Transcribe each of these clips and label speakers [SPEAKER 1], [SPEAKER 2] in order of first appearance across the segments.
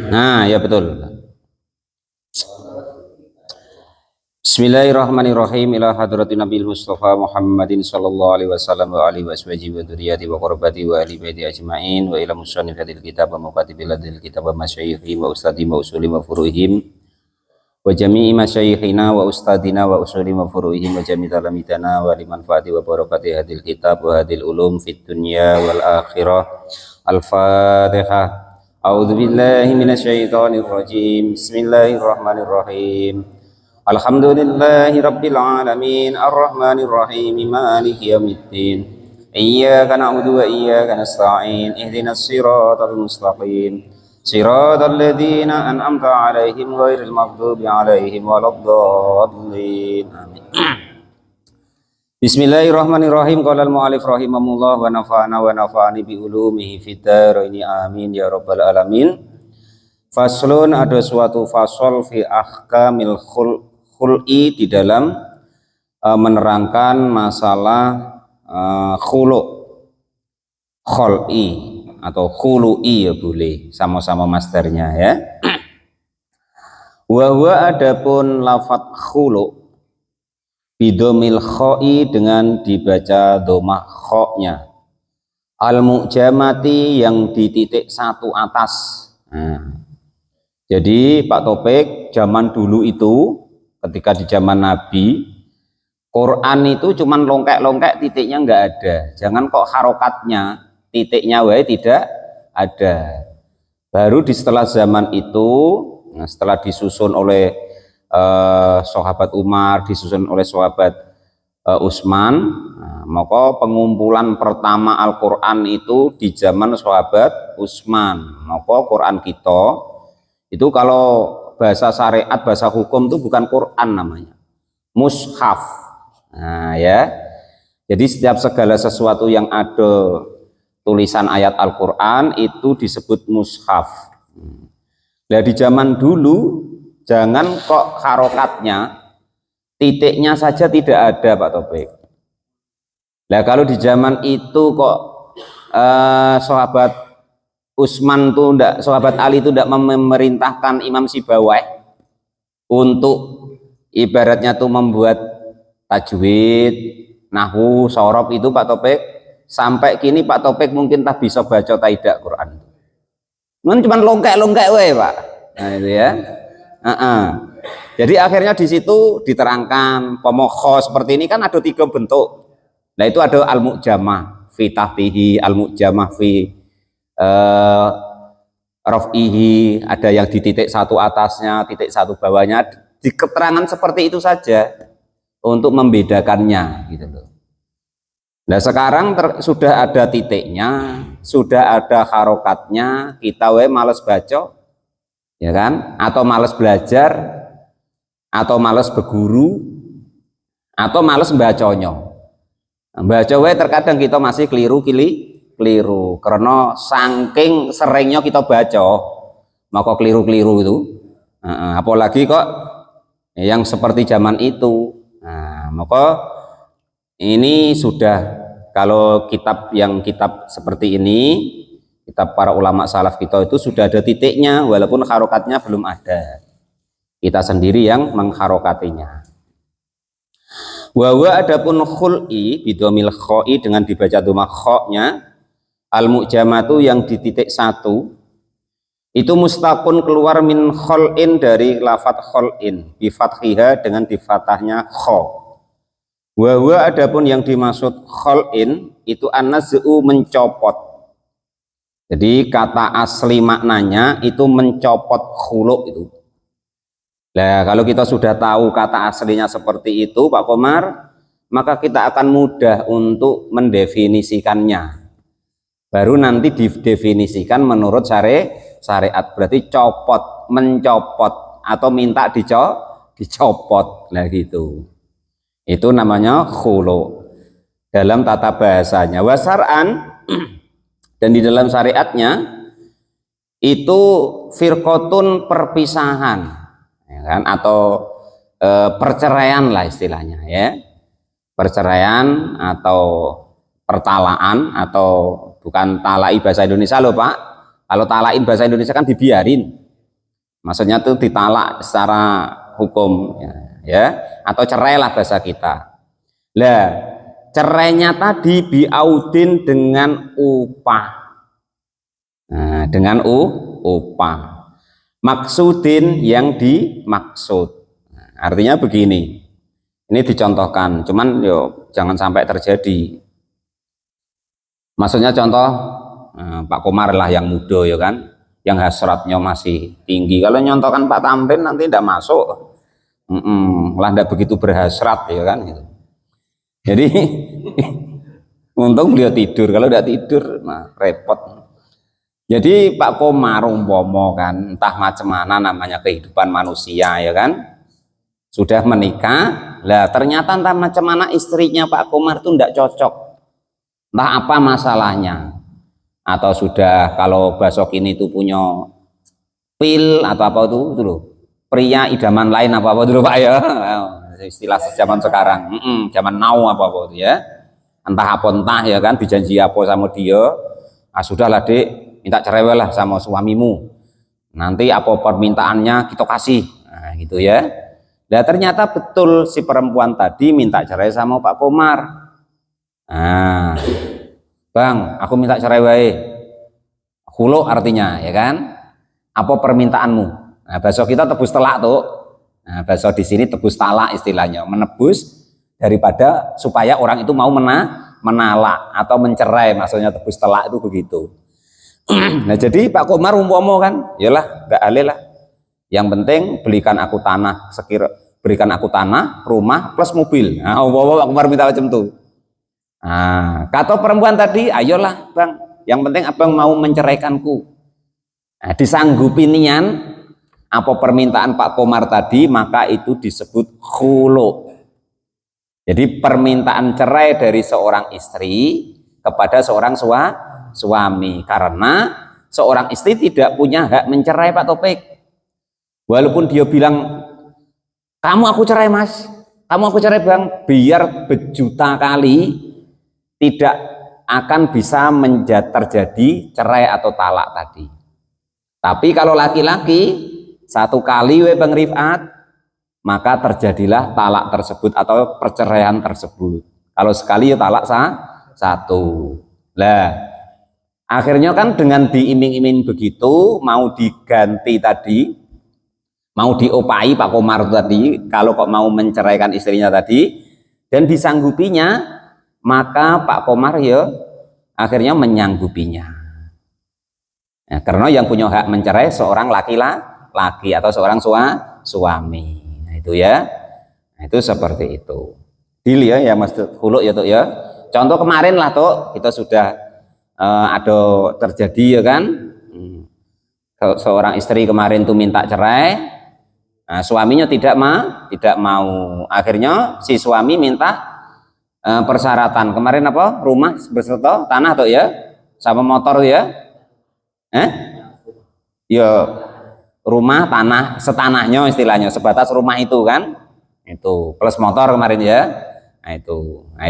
[SPEAKER 1] Nah, ya betul. Bismillahirrahmanirrahim. Ila hadratin Nabil Mustafa Muhammadin sallallahu alaihi wasallam wa alihi washabihi wa dzurriyyati wa qurbati wa ahli baiti ajmain wa ila musannifatil kitab wa muqatibil kitab wa masyayikhi wa ustadi wa usuli wa furuhim wa jami'i masyayikhina wa ustadina wa usuli wa furuhim wa jami'i talamitana wa limanfaati wa barakati hadil kitab wa hadil ulum fid dunya wal akhirah. Al-Fatihah. A'udzu billahi minasyaitonir rajim. Bismillahirrahmanirrahim. Alhamdulillahi rabbil alamin arrahmanir rahim maliki yaumiddin. Iyyaka na'budu wa iyyaka nasta'in. Ihdinas siratal mustaqim. Siratal ladzina an'amta 'alaihim ghairil maghdubi 'alaihim waladdallin. Amin. Bismillahirrahmanirrahim. Qala al-mu'allif rahimahullah wa nafa'ani bi ulumihi fid dharain amin ya rabbal alamin. Faslun, ada suatu fasol fi ahkamil khul'i, di dalam menerangkan masalah khul'i atau khulu'i, ya boleh sama-sama masdarnya ya. Wa huwa, adapun lafadz khulu' bidomil kho'i, dengan dibaca domah khoknya, al-mu'jamati, yang dititik satu atas. Jadi Pak Topik, zaman dulu itu ketika di zaman Nabi, Quran itu cuman longkek-longkek, titiknya nggak ada. Jangan kok harokatnya, titiknya wae tidak ada. Baru di setelah zaman itu, setelah disusun oleh sahabat Umar, disusun oleh sahabat Utsman, maka pengumpulan pertama Al-Quran itu di zaman sahabat Utsman. Maka Quran kita itu kalau bahasa syariat, bahasa hukum itu bukan Quran namanya, mushaf. Nah ya, jadi setiap segala sesuatu yang ada tulisan ayat Al-Quran itu disebut mushaf. Nah di zaman dulu, jangan kok harokatnya, titiknya saja tidak ada Pak Topik. Nah kalau di zaman itu kok sahabat Utsman tuh ndak, sahabat Ali itu ndak memerintahkan Imam Sibawai untuk ibaratnya tuh membuat tajwid, nahwu, shorof itu Pak Topik, sampai kini Pak Topik mungkin tak bisa baca tidak Quran. Cuman longkek-longkek wae Pak. Nah itu ya. Jadi akhirnya di situ diterangkan pemokho seperti ini kan ada 3 bentuk. Nah itu ada al-mu'jamah fi tahtihi, al-mu'jamah fi raf'ihi, ada yang di titik satu atasnya, titik satu bawahnya. Di keterangan seperti itu saja untuk membedakannya gitu loh. Nah sekarang sudah ada titiknya, sudah ada harokatnya, kita males baca, ya kan, atau males belajar, atau males berguru, atau males baconyo. Baca terkadang kita masih keliru karena saking seringnya kita baca, maka keliru itu. Apalagi kok yang seperti zaman itu. Maka ini sudah, kalau kitab seperti ini, kitab para ulama salaf kita itu sudah ada titiknya, walaupun harokatnya belum ada. Kita sendiri yang mengharokatinya. Wa adapun khul'i bidomil kho'i, dengan dibaca domah khoknya, al-mu'jamatu, yang di titik satu, itu mustaqun, keluar min khol'in, dari lafadz khol'in, bifathiha, dengan difatahnya kho. Wa adapun yang dimaksud khol'in itu an-naz'u, mencopot. Jadi kata asli maknanya itu mencopot khulu' itu. Nah kalau kita sudah tahu kata aslinya seperti itu Pak Komar, maka kita akan mudah untuk mendefinisikannya. Baru nanti didefinisikan menurut syariat, berarti copot, mencopot, atau minta dicopot. Nah gitu. Itu namanya khulu dalam tata bahasanya. Wasar'an, dan di dalam syariatnya itu firqotun, perpisahan, ya kan, atau perceraian lah istilahnya ya, perceraian atau pertalaan, atau bukan talai bahasa Indonesia loh Pak, Kalau talakin bahasa Indonesia kan dibiarin, maksudnya tuh ditalak secara hukum ya, atau cerai lah bahasa kita. Lah cerainya tadi biaudin dengan upah. Nah, dengan upah. Maksudin yang dimaksud. Nah, artinya begini. Ini dicontohkan, cuman yo jangan sampai terjadi. Maksudnya contoh Pak Komar lah yang muda ya kan, yang hasratnya masih tinggi. Kalau nyontohkan Pak Tamrin nanti tidak masuk. Lah tidak begitu berhasrat ya kan gitu. Jadi untung beliau tidur, kalau tidak tidur nah repot. Jadi Pak Komar umpomo kan, entah macam mana namanya kehidupan manusia ya kan, sudah menikah, lah ternyata entah macam mana istrinya Pak Komar itu tidak cocok, entah apa masalahnya, atau sudah kalau besok ini tuh punya pil atau apa itu loh, pria idaman lain apa dulu Pak ya, istilah zaman sekarang, zaman now apa itu ya, entah apa entah ya kan, dijanji apa sama dia, sudahlah dek, minta cerai lah sama suamimu, nanti apa permintaannya kita kasih, nah gitu ya. Nah ternyata betul si perempuan tadi minta cerai sama Pak Komar. Nah bang, aku minta cerai wae, khulu artinya ya kan, apa permintaanmu. Nah besok kita tebus telak tuh. Nah besok di sini tebus talak istilahnya, menebus daripada supaya orang itu mau menalak atau mencerai, maksudnya tebus telak itu begitu. Nah jadi Pak Komar umpomo kan, yalah gak alih lah. Yang penting berikan aku tanah, rumah plus mobil. Nah, Pak Komar minta macam tuh. Nah, kata perempuan tadi, ayolah bang, yang penting abang mau menceraikanku. Nah, disanggupi nian apa permintaan Pak Komar tadi, maka itu disebut khulu. Jadi permintaan cerai dari seorang istri kepada seorang suami, karena seorang istri tidak punya hak mencerai Pak Topik. Walaupun dia bilang kamu aku cerai mas, kamu aku cerai bang, biar berjuta kali tidak akan bisa terjadi cerai atau talak tadi. Tapi kalau laki-laki satu kali bang Rifat, maka terjadilah talak tersebut atau perceraian tersebut. Kalau sekali ya talak satu. Lah akhirnya kan dengan diiming-iming begitu, mau diganti tadi, mau diopai Pak Komar tadi, kalau kok mau menceraikan istrinya tadi, dan disanggupinya, maka Pak Komar ya akhirnya menyanggupinya. Nah, karena yang punya hak mencerai seorang laki-laki atau seorang suami. Nah itu ya, nah, itu seperti itu. Deal ya Mas Huluk ya tuh ya. Contoh kemarin lah tuh kita sudah ada terjadi ya kan, seorang istri kemarin tuh minta cerai, nah, suaminya tidak mau, akhirnya si suami minta persyaratan kemarin apa, rumah beserta tanah tuh ya, sama motor ya, ya rumah tanah setanahnya istilahnya, sebatas rumah itu kan, itu plus motor kemarin ya, nah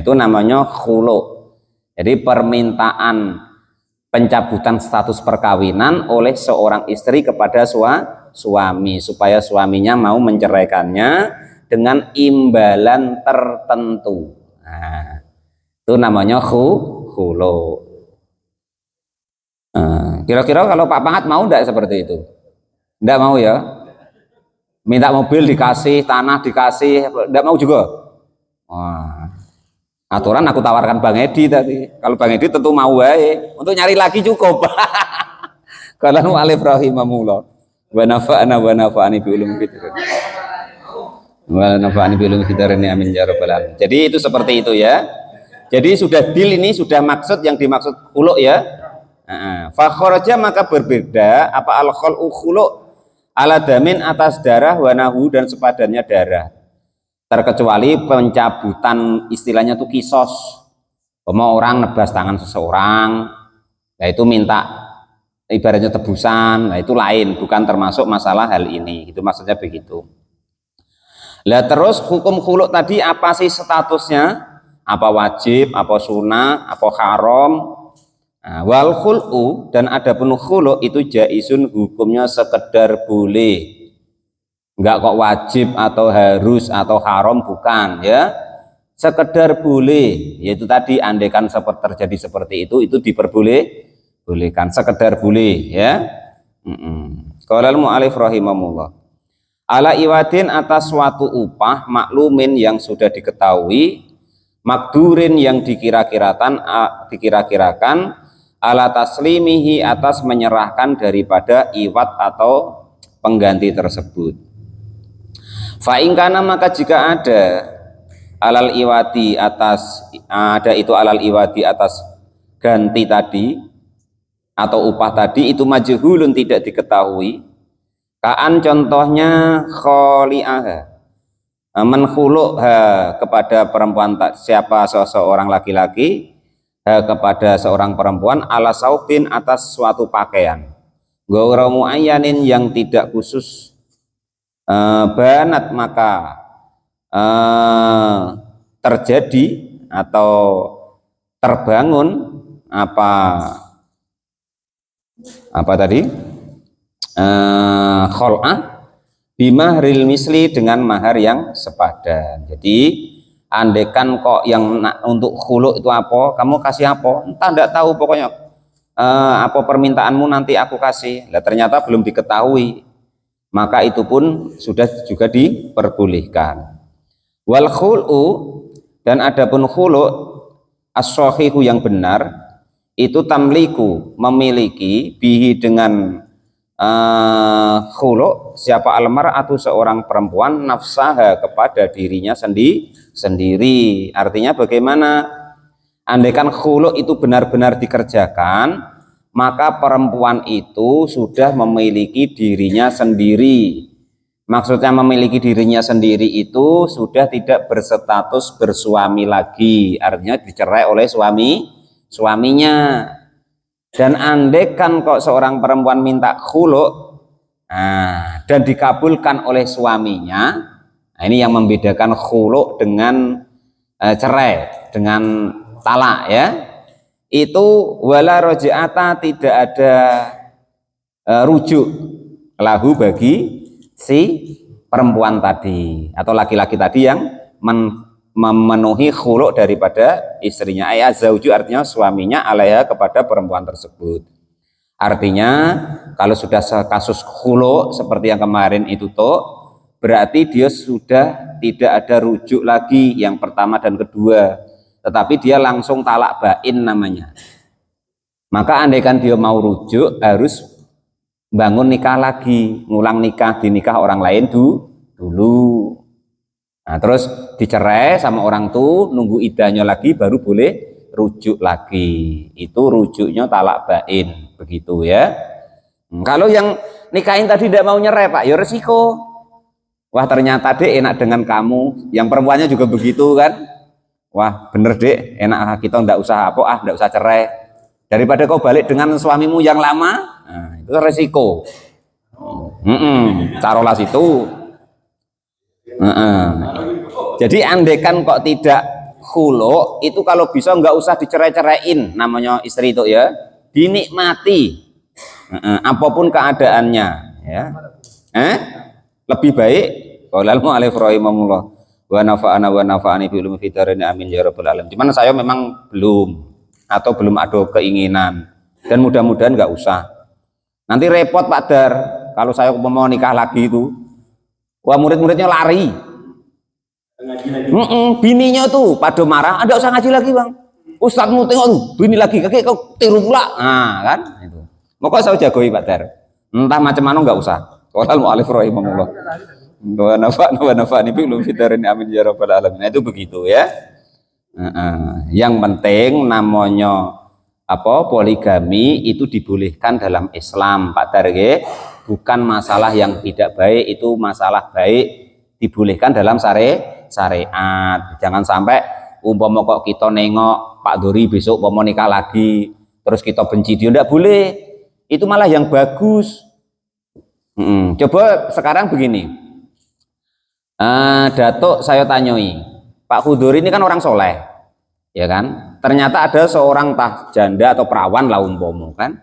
[SPEAKER 1] itu namanya khulu. Jadi permintaan pencabutan status perkawinan oleh seorang istri kepada suami supaya suaminya mau menceraikannya dengan imbalan tertentu. Nah, itu namanya khulu. Kira-kira kalau Pak Pangat mau enggak seperti itu? Enggak mau ya? Minta mobil dikasih, tanah dikasih, enggak mau juga? Wah. Aturan aku tawarkan Bang Edi tadi. Kalau Bang Edi tentu mau baik. Untuk nyari lagi cukup. Kalau alif rahimahullah. Wa nafa'ani bi ulum fitr. Wa nafa'ani bi ulum fitr ini amin ya rabbal alamin. Jadi itu seperti itu ya. Jadi sudah deal ini sudah maksud yang dimaksud khulu ya. Fa kharaja maka berbeda apa al khulu khulu ala damin atas darah wa nahu dan sepadannya darah. Terkecuali pencabutan istilahnya tuh kisos, mau orang nebas tangan seseorang, nah itu minta ibaratnya tebusan, nah itu lain, bukan termasuk masalah hal ini, itu maksudnya begitu. Lah terus hukum khulu tadi apa sih statusnya? Apa wajib, apa sunnah, apa haram? Nah, wal khul'u, dan adapun khulu' itu jaisun, hukumnya sekedar boleh, enggak kok wajib atau harus atau haram, bukan ya, sekedar boleh, yaitu tadi andaikan terjadi seperti itu diperbolehkan, sekedar boleh ya. Qala al-mu'allif rahimahullah, ala iwadin, atas suatu upah, maklumin yang sudah diketahui, makdurin yang dikira-kirakan, ala taslimihi, atas menyerahkan daripada iwat atau pengganti tersebut. Fa in kana, maka jika ada alal iwadi, atas ganti tadi atau upah tadi itu majhulun, tidak diketahui, kaan contohnya kholi'aha, menkhuluk kepada perempuan, siapa seseorang laki-laki kepada seorang perempuan, ala saubin, atas suatu pakaian, ghairu muayyanin, yang tidak khusus, banat, maka terjadi atau terbangun apa tadi, khol'ah bimahril misli, dengan mahar yang sepadan. Jadi andekan kok yang untuk khulu itu apa, kamu kasih apa, entah, tidak tahu, pokoknya apa permintaanmu nanti aku kasih. Lah ternyata belum diketahui, maka itu pun sudah juga diperbolehkan. Wal khul'u, dan adapun khulu' as-shahihu, yang benar, itu tamliku, memiliki, bihi, dengan khulu', siapa almar'atu, seorang perempuan, nafsaha, kepada dirinya sendiri. Artinya bagaimana? Andaikan khulu' itu benar-benar dikerjakan, maka perempuan itu sudah memiliki dirinya sendiri. Maksudnya memiliki dirinya sendiri itu sudah tidak berstatus bersuami lagi, artinya dicerai oleh suaminya. Dan andaikan kok seorang perempuan minta khulu', dan dikabulkan oleh suaminya, ini yang membedakan khulu' dengan cerai, dengan talak ya, itu wala roji'ata, tidak ada rujuk lahu, bagi si perempuan tadi atau laki-laki tadi yang memenuhi khulu' daripada istrinya, ayat zauju, artinya suaminya, alaiha, kepada perempuan tersebut. Artinya kalau sudah kasus khulu' seperti yang kemarin itu berarti dia sudah tidak ada rujuk lagi yang pertama dan kedua, tetapi dia langsung talak bain namanya. Maka andaikan dia mau rujuk, harus bangun nikah lagi, ngulang nikah, dinikah orang lain dulu. Nah, terus dicerai sama orang tuh, nunggu iddahnya lagi, baru boleh rujuk lagi. Itu rujuknya talak bain, begitu ya. Kalau yang nikahin tadi tidak mau nyerai, Pak, ya resiko. Wah, ternyata dek enak dengan kamu, yang perempuannya juga begitu kan. Wah, bener dek, enak, kita ndak usah ndak usah cerai. Daripada kau balik dengan suamimu yang lama, nah, itu resiko. Taruhlah situ. Jadi andekan kok tidak khulu', itu kalau bisa nggak usah dicerai-ceraiin, namanya istri itu ya, dinikmati apapun keadaannya ya. Lebih baik, qala al-mu'allif rahimahullah, wa nafa'ana wa nafa'ani bi ulumi fitarin, amin ya rabbal alamin. Cuman saya memang belum ada keinginan, dan mudah-mudahan nggak usah. Nanti repot Pak Dar, kalau saya mau nikah lagi itu, wah murid-muridnya lari, bininya tuh pada marah, ada usah ngaji lagi bang, ustadzmu tengok tuh bini lagi, kakek kau tiru pula, nah kan itu. Maka saya jagoi Pak Dar, entah macam mana nggak usah. Qala al-mu'allif rahimahullah, wa nafa'ani bi ulumi fitarin, amin ya rabbal alamin. Nah, itu begitu ya. Yang penting namanya poligami itu dibolehkan dalam Islam Pak Darge, bukan masalah yang tidak baik, itu masalah baik, dibolehkan dalam syariat. Jangan sampai umpama kok kita nengok Pak Dori besok mau nikah lagi terus kita benci dia, tidak boleh, itu malah yang bagus. Coba sekarang begini, Datuk saya tanyoi, Pak Hudori ini kan orang soleh, ya kan? Ternyata ada seorang janda atau perawan lah umpomo kan,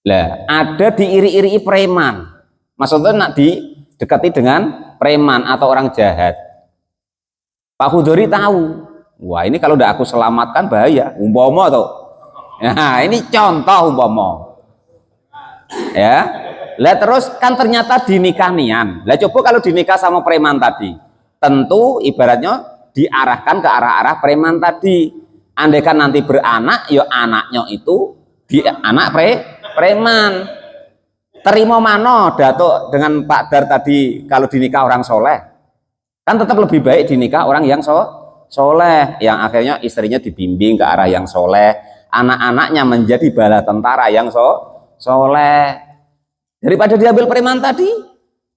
[SPEAKER 1] lah ada diiri-iri preman, maksudnya nak didekati dengan preman atau orang jahat. Pak Hudori tahu, wah ini kalau udah aku selamatkan bahaya, umpomo tuh. Nah ini contoh umpomo, ya. Lah terus kan ternyata dinikah nian. Lah coba kalau dinikah sama preman tadi, tentu ibaratnya diarahkan ke arah-arah preman tadi. Andai kan nanti beranak, ya anaknya itu anak preman. Terima mano datuk dengan Pak Dar tadi kalau dinikah orang soleh, kan tetap lebih baik dinikah orang yang soleh, yang akhirnya istrinya dibimbing ke arah yang soleh, anak-anaknya menjadi bala tentara yang soleh, daripada diambil preman tadi.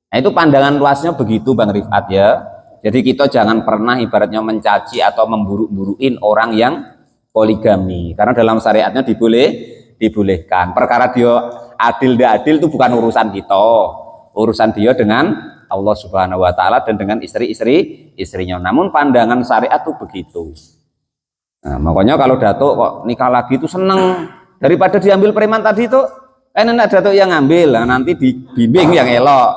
[SPEAKER 1] Nah itu pandangan luasnya begitu Bang Rifat ya. Jadi kita jangan pernah ibaratnya mencaci atau memburuk-burukin orang yang poligami, karena dalam syariatnya dibolehkan. Perkara dia adil tidak adil itu bukan urusan kita, urusan dia dengan Allah Subhanahu wa taala dan dengan istrinya. Namun pandangan syariat itu begitu. Nah, makanya kalau datuk kok nikah lagi itu seneng daripada diambil preman tadi itu, enak datuk yang ngambil, nah, nanti dibimbing yang elok.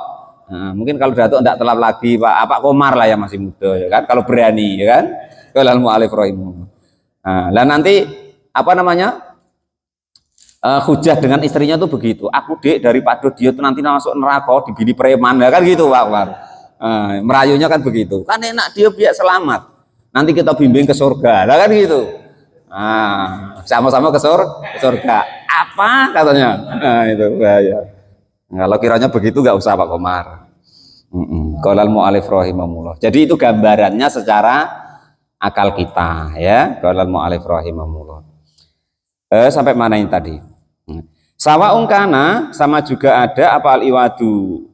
[SPEAKER 1] Nah, mungkin kalau datuk tidak telat lagi Pak Komar lah yang masih muda ya kan, kalau berani ya kan. Qalal mu'alif rahimu. Nah, lah nanti apa namanya? Hujah dengan istrinya tuh begitu. Aku dek daripada dia tuh nanti masuk neraka dibini preman ya kan gitu Pak Komar. Merayunya kan begitu. Kan enak dia biar selamat. Nanti kita bimbing ke surga. Lah kan gitu. Sama-sama ke surga. Apa katanya? Nah, itu bahaya. Kalau kiranya begitu nggak usah Pak Komar. Qalal mu'alif rahimahullah. Jadi itu gambarannya secara akal kita ya. Qalal mu'alif rahimahullah. Sampai mana ini tadi? Sawaung kana, sama juga ada apa al-iwadu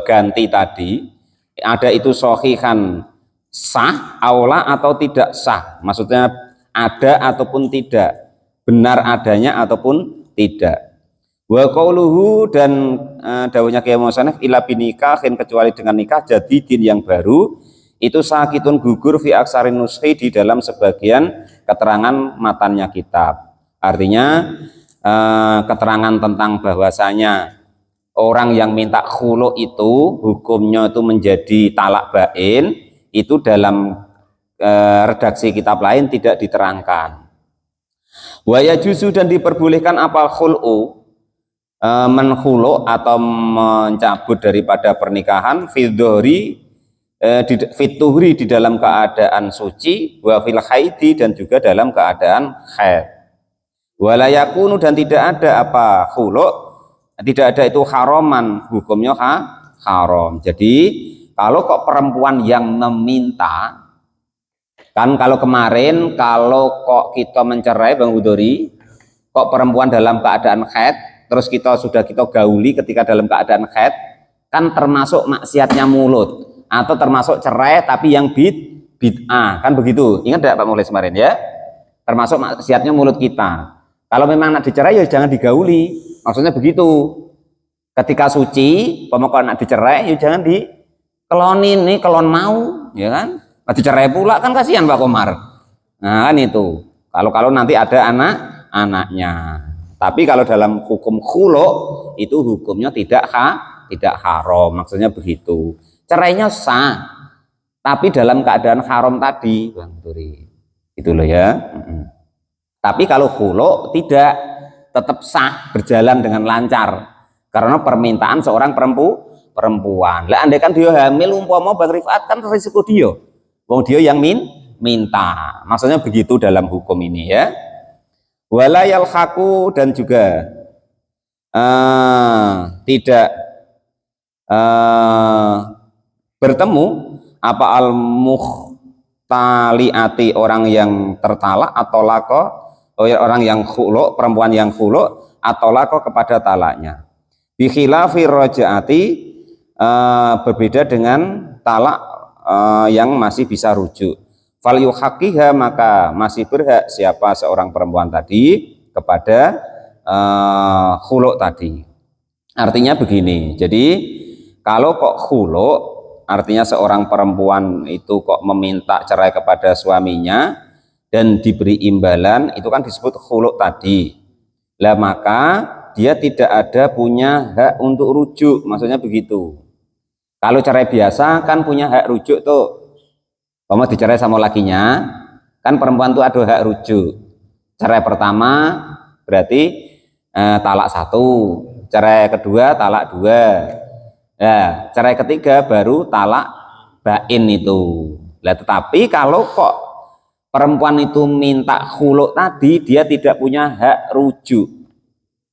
[SPEAKER 1] ganti tadi. Ada itu sohihan sah, aula atau tidak sah. Maksudnya ada ataupun tidak, benar adanya ataupun tidak. Wa qauluhu dan dawuhnya Kiai Musanif ila binikahin, kecuali dengan nikah jadidin yang baru, itu sakitun gugur fi aksarin nushi, di dalam sebagian keterangan matanya kitab. Artinya keterangan tentang bahwasanya orang yang minta khulu itu hukumnya itu menjadi talak bain, itu dalam redaksi kitab lain tidak diterangkan. Wa yajuzu, dan diperbolehkan apa khulu, menkhulu atau mencabut daripada pernikahan fidhori fituhri, di dalam keadaan suci, wa fil haidi, dan juga dalam keadaan haid. Wala yakunu, dan tidak ada apa khulu, tidak ada itu haraman, hukumnya haram. Jadi kalau kok perempuan yang meminta, kan kalau kemarin kalau kok kita mencerai Bang Udori, kok perempuan dalam keadaan haid terus kita gauli ketika dalam keadaan haid, kan termasuk maksiatnya mulut atau termasuk cerai tapi yang bid'ah, kan begitu. Ingat tidak Pak Mulis kemarin ya? Termasuk maksiatnya mulut kita. Kalau memang nak dicerai ya jangan digauli. Maksudnya begitu. Ketika suci, pokoknya nak dicerai ya jangan dikelonin, nih kelon mau, ya kan? Nah, dicerai pula kan kasihan Pak Komar. Nah, kan itu. Kalau nanti ada anaknya. Tapi kalau dalam hukum khulu itu hukumnya tidak haram, maksudnya begitu. Cerainya sah, tapi dalam keadaan haram tadi, Bang Turi. Itu loh ya. Tapi kalau khulu tidak, tetap sah, berjalan dengan lancar. Karena permintaan seorang perempuan. Lah andai kan dia hamil umpama Bang Rifat, kan risiko dia. Wong dia yang minta. Maksudnya begitu dalam hukum ini ya. Wala yalhaqu, dan juga tidak bertemu apa al-muhtaliati, orang yang tertalak, atau lako orang yang khulu, perempuan yang khulu, atau lako kepada talaknya. Bi khilafi rajaati, berbeda dengan talak yang masih bisa rujuk. Fal yuhaqqiha, maka masih berhak siapa seorang perempuan tadi kepada khulu tadi. Artinya begini, jadi kalau kok khulu, artinya seorang perempuan itu kok meminta cerai kepada suaminya, dan diberi imbalan, itu kan disebut khulu tadi. Lah maka dia tidak ada punya hak untuk rujuk, maksudnya begitu. Kalau cerai biasa kan punya hak rujuk tuh. Kamu dicerai sama lakinya, kan perempuan tuh ada hak rujuk. Cerai pertama berarti talak 1, cerai kedua talak 2. Nah, cerai ketiga baru talak bain itu. Lah tetapi kalau kok perempuan itu minta khulu tadi, dia tidak punya hak rujuk.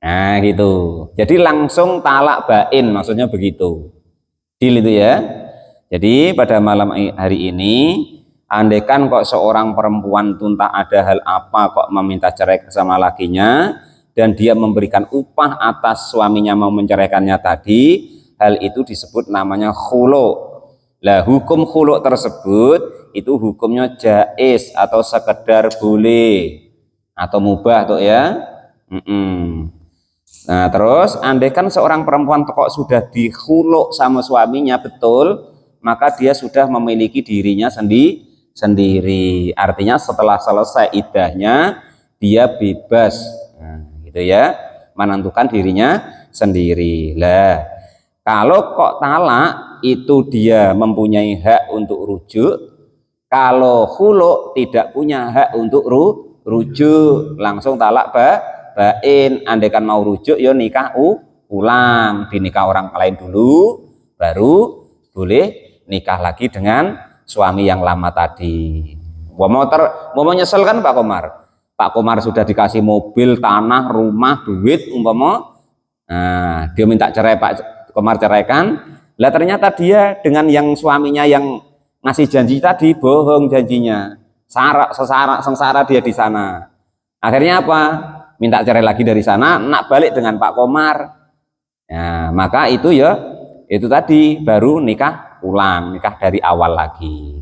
[SPEAKER 1] Nah gitu. Jadi langsung talak bain, maksudnya begitu. Deal itu ya. Jadi pada malam hari ini, andaikan kok seorang perempuan tuh entah ada hal apa kok meminta cerai sama lakinya, dan dia memberikan upah atas suaminya mau menceraikannya tadi, hal itu disebut namanya khulu. Lah hukum khulu tersebut itu hukumnya jais atau sekedar boleh atau mubah tuh ya. Nah terus andaikan seorang perempuan kok sudah dikhulu sama suaminya betul, maka dia sudah memiliki dirinya sendiri. Artinya setelah selesai iddahnya dia bebas, nah, gitu ya, menentukan dirinya sendiri. Lah kalau kok talak itu dia mempunyai hak untuk rujuk, kalau khulu tidak punya hak untuk rujuk, langsung talak bain. Andaikan mau rujuk ya nikah ulang, dinikah orang lain dulu baru boleh nikah lagi dengan suami yang lama tadi. Mau nyesel kan Pak Komar? Pak Komar sudah dikasih mobil, tanah, rumah, duit umpama, nah, dia minta cerai, Pak Komar ceraikan. Lah ternyata dia dengan yang suaminya yang ngasih janji tadi bohong janjinya, sengsara dia di sana. Akhirnya apa? Minta cerai lagi dari sana, nak balik dengan Pak Komar. Nah, maka itu ya, itu tadi baru nikah ulang, nikah dari awal lagi.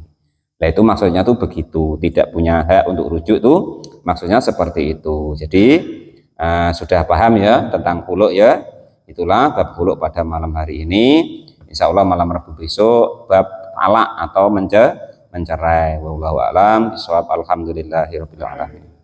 [SPEAKER 1] Nah itu maksudnya tuh begitu, tidak punya hak untuk rujuk tuh maksudnya seperti itu. Jadi sudah paham ya tentang khulu ya. Itulah bab khulu pada malam hari ini. Insya Allah malam Rabu besok bab talak atau mencerai. Wallahu a'lam bishawab. Alhamdulillahirabbil alamin.